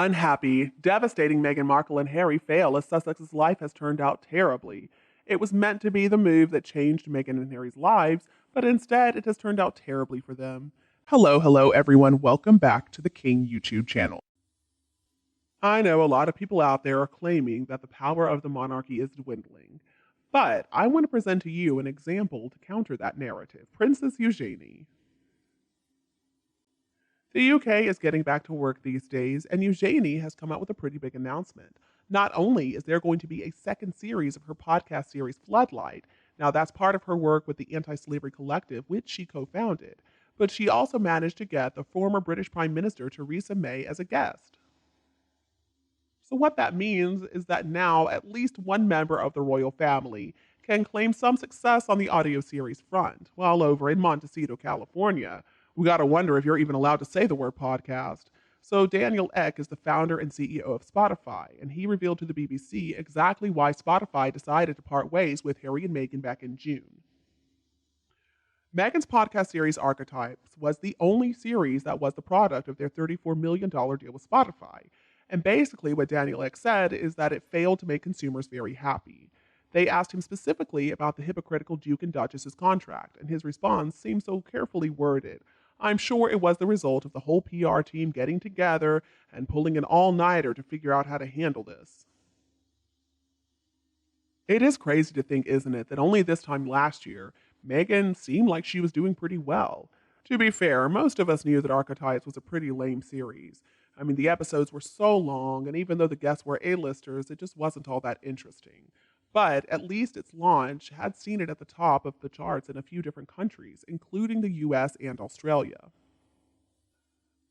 Unhappy, devastating Meghan Markle and Harry fail as Sussexes' life has turned out terribly. It was meant to be the move that changed Meghan and Harry's lives, but instead it has turned out terribly for them. Hello, everyone. Welcome back to the King YouTube channel. I know a lot of people out there are claiming that the power of the monarchy is dwindling, but I want to present to you an example to counter that narrative. Princess Eugenie. The UK is getting back to work these days, and Eugenie has come out with a pretty big announcement. Not only is there going to be a second series of her podcast series, Floodlight, now that's part of her work with the Anti-Slavery Collective, which she co-founded, but she also managed to get the former British Prime Minister Theresa May as a guest. So what that means is that now at least one member of the royal family can claim some success on the audio series front, while over in Montecito, California, we gotta wonder if you're even allowed to say the word podcast. So Daniel Ek is the founder and CEO of Spotify, and he revealed to the BBC exactly why Spotify decided to part ways with Harry and Meghan back in June. Meghan's podcast series Archetypes was the only series that was the product of their $34 million deal with Spotify. And basically what Daniel Ek said is that it failed to make consumers very happy. They asked him specifically about the hypocritical Duke and Duchess's contract, and his response seemed so carefully worded. I'm sure it was the result of the whole PR team getting together and pulling an all-nighter to figure out how to handle this. It is crazy to think, isn't it, that only this time last year, Meghan seemed like she was doing pretty well. To be fair, most of us knew that Archetypes was a pretty lame series. I mean, the episodes were so long, and even though the guests were A-listers, it just wasn't all that interesting. But at least its launch had seen it at the top of the charts in a few different countries, including the US and Australia.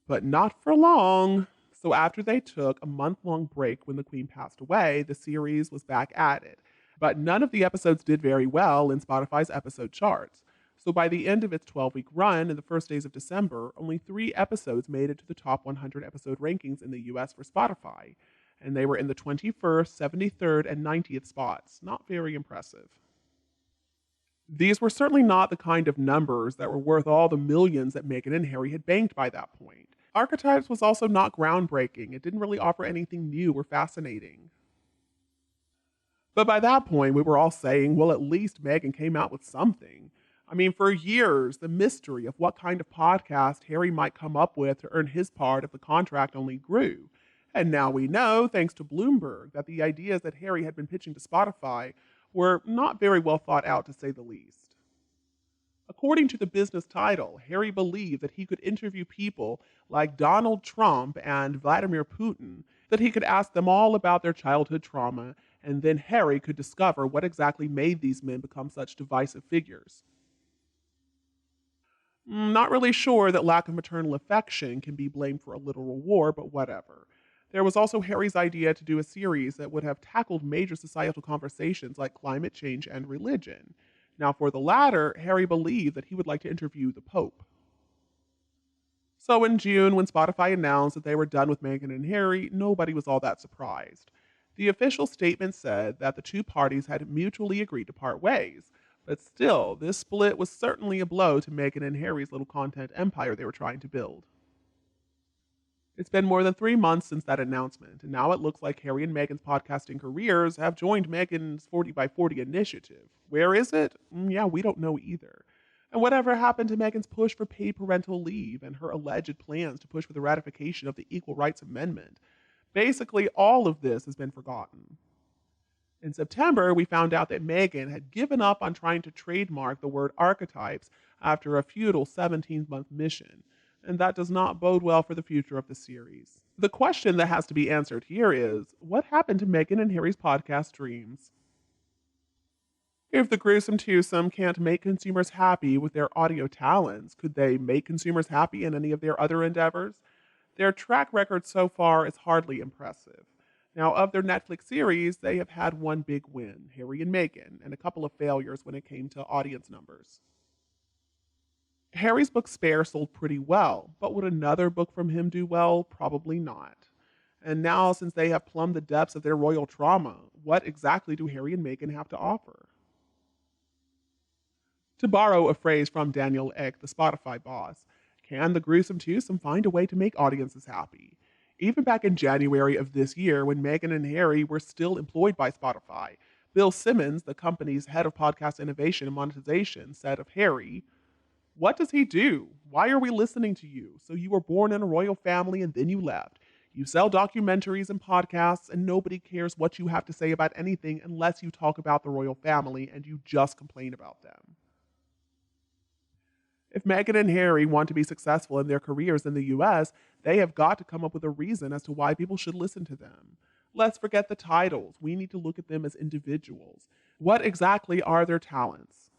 But not for long. So after they took a month-long break when the Queen passed away, the series was back at it. But none of the episodes did very well in Spotify's episode charts. So by the end of its 12-week run in the first days of December, only 3 episodes made it to the top 100 episode rankings in the US for Spotify. And they were in the 21st, 73rd, and 90th spots. Not very impressive. These were certainly not the kind of numbers that were worth all the millions that Meghan and Harry had banked by that point. Archetypes was also not groundbreaking. It didn't really offer anything new or fascinating. But by that point, we were all saying, well, at least Meghan came out with something. I mean, for years, the mystery of what kind of podcast Harry might come up with to earn his part of the contract only grew. And now we know, thanks to Bloomberg, that the ideas that Harry had been pitching to Spotify were not very well thought out, to say the least. According to the business title, Harry believed that he could interview people like Donald Trump and Vladimir Putin, that he could ask them all about their childhood trauma, and then Harry could discover what exactly made these men become such divisive figures. Not really sure that lack of maternal affection can be blamed for a literal war, but whatever. There was also Harry's idea to do a series that would have tackled major societal conversations like climate change and religion. Now, for the latter, Harry believed that he would like to interview the Pope. So in June, when Spotify announced that they were done with Meghan and Harry, nobody was all that surprised. The official statement said that the two parties had mutually agreed to part ways, but still, this split was certainly a blow to Meghan and Harry's little content empire they were trying to build. It's been more than 3 months since that announcement, and now it looks like Harry and Meghan's podcasting careers have joined Meghan's 40 by 40 initiative. Where is it? Yeah, we don't know either. And whatever happened to Meghan's push for paid parental leave and her alleged plans to push for the ratification of the Equal Rights Amendment? Basically, all of this has been forgotten. In September, we found out that Meghan had given up on trying to trademark the word archetypes after a futile 17-month mission. And that does not bode well for the future of the series. The question that has to be answered here is, what happened to Meghan and Harry's podcast dreams? If the gruesome twosome can't make consumers happy with their audio talents, could they make consumers happy in any of their other endeavors? Their track record so far is hardly impressive. Now, of their Netflix series, they have had one big win, Harry and Meghan, and a couple of failures when it came to audience numbers. Harry's book Spare sold pretty well, but would another book from him do well? Probably not. And now, since they have plumbed the depths of their royal trauma, what exactly do Harry and Meghan have to offer? To borrow a phrase from Daniel Ek, the Spotify boss, can the gruesome twosome find a way to make audiences happy? Even back in January of this year, when Meghan and Harry were still employed by Spotify, Bill Simmons, the company's head of podcast innovation and monetization, said of Harry, "What does he do? Why are we listening to you? So you were born in a royal family and then you left. You sell documentaries and podcasts, and nobody cares what you have to say about anything unless you talk about the royal family and you just complain about them." If Meghan and Harry want to be successful in their careers in the US, they have got to come up with a reason as to why people should listen to them. Let's forget the titles. We need to look at them as individuals. What exactly are their talents?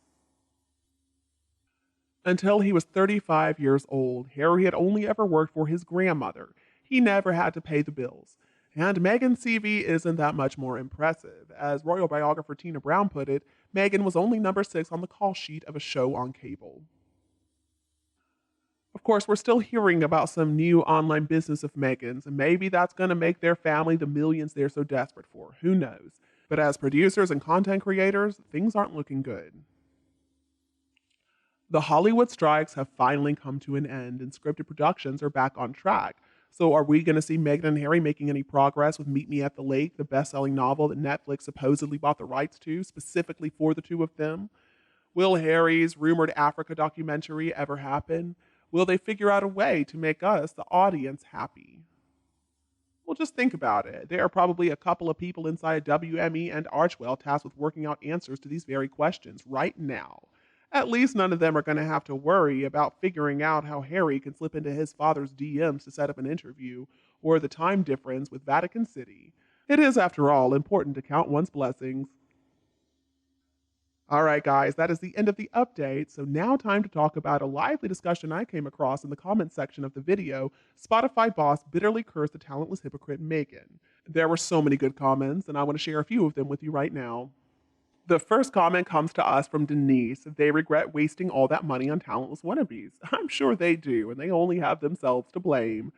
Until he was 35 years old, Harry had only ever worked for his grandmother. He never had to pay the bills. And Meghan's CV isn't that much more impressive. As royal biographer Tina Brown put it, Meghan was only number 6 on the call sheet of a show on cable. Of course, we're still hearing about some new online business of Meghan's, and maybe that's going to make their family the millions they're so desperate for. Who knows? But as producers and content creators, things aren't looking good. The Hollywood strikes have finally come to an end, and scripted productions are back on track. So, are we going to see Meghan and Harry making any progress with Meet Me at the Lake, the best selling novel that Netflix supposedly bought the rights to, specifically for the two of them? Will Harry's rumored Africa documentary ever happen? Will they figure out a way to make us, the audience, happy? Well, just think about it. There are probably a couple of people inside WME and Archwell tasked with working out answers to these very questions right now. At least none of them are going to have to worry about figuring out how Harry can slip into his father's DMs to set up an interview, or the time difference with Vatican City. It is, after all, important to count one's blessings. All right, guys, that is the end of the update. So now time to talk about a lively discussion I came across in the comments section of the video. Spotify boss bitterly cursed the talentless hypocrite Meghan. There were so many good comments, and I want to share a few of them with you right now. The first comment comes to us from Denise. They regret wasting all that money on talentless wannabes. I'm sure they do, and they only have themselves to blame.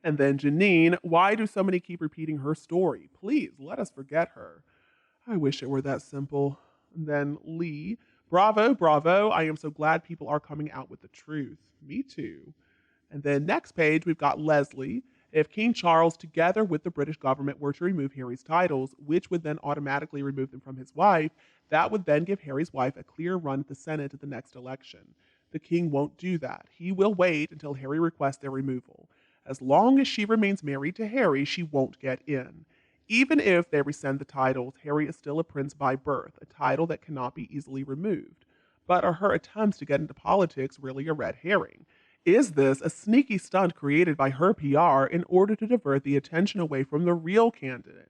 And then Janine, why do so many keep repeating her story? Please, let us forget her. I wish it were that simple. And then Lee, bravo, bravo. I am so glad people are coming out with the truth. Me too. And then next page, we've got Leslie. If King Charles, together with the British government, were to remove Harry's titles, which would then automatically remove them from his wife, that would then give Harry's wife a clear run at the Senate at the next election. The king won't do that. He will wait until Harry requests their removal. As long as she remains married to Harry, she won't get in. Even if they rescind the titles, Harry is still a prince by birth, a title that cannot be easily removed. But are her attempts to get into politics really a red herring? Is this a sneaky stunt created by her PR in order to divert the attention away from the real candidate?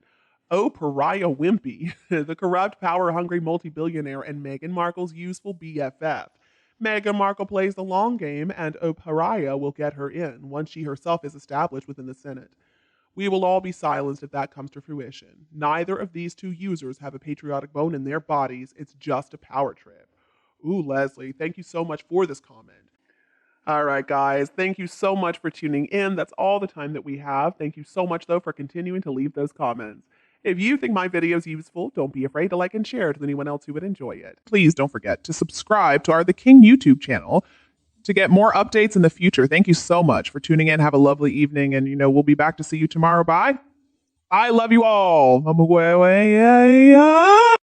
Oh, pariah Wimpy, the corrupt, power-hungry multi-billionaire and Meghan Markle's useful BFF. Meghan Markle plays the long game, and oh, pariah will get her in once she herself is established within the Senate. We will all be silenced if that comes to fruition. Neither of these two users have a patriotic bone in their bodies. It's just a power trip. Ooh, Leslie, thank you so much for this comment. All right, guys, thank you so much for tuning in. That's all the time that we have. Thank you so much, though, for continuing to leave those comments. If you think my video is useful, don't be afraid to like and share it with anyone else who would enjoy it. Please don't forget to subscribe to our The King YouTube channel to get more updates in the future. Thank you so much for tuning in. Have a lovely evening, and we'll be back to see you tomorrow. Bye. I love you all.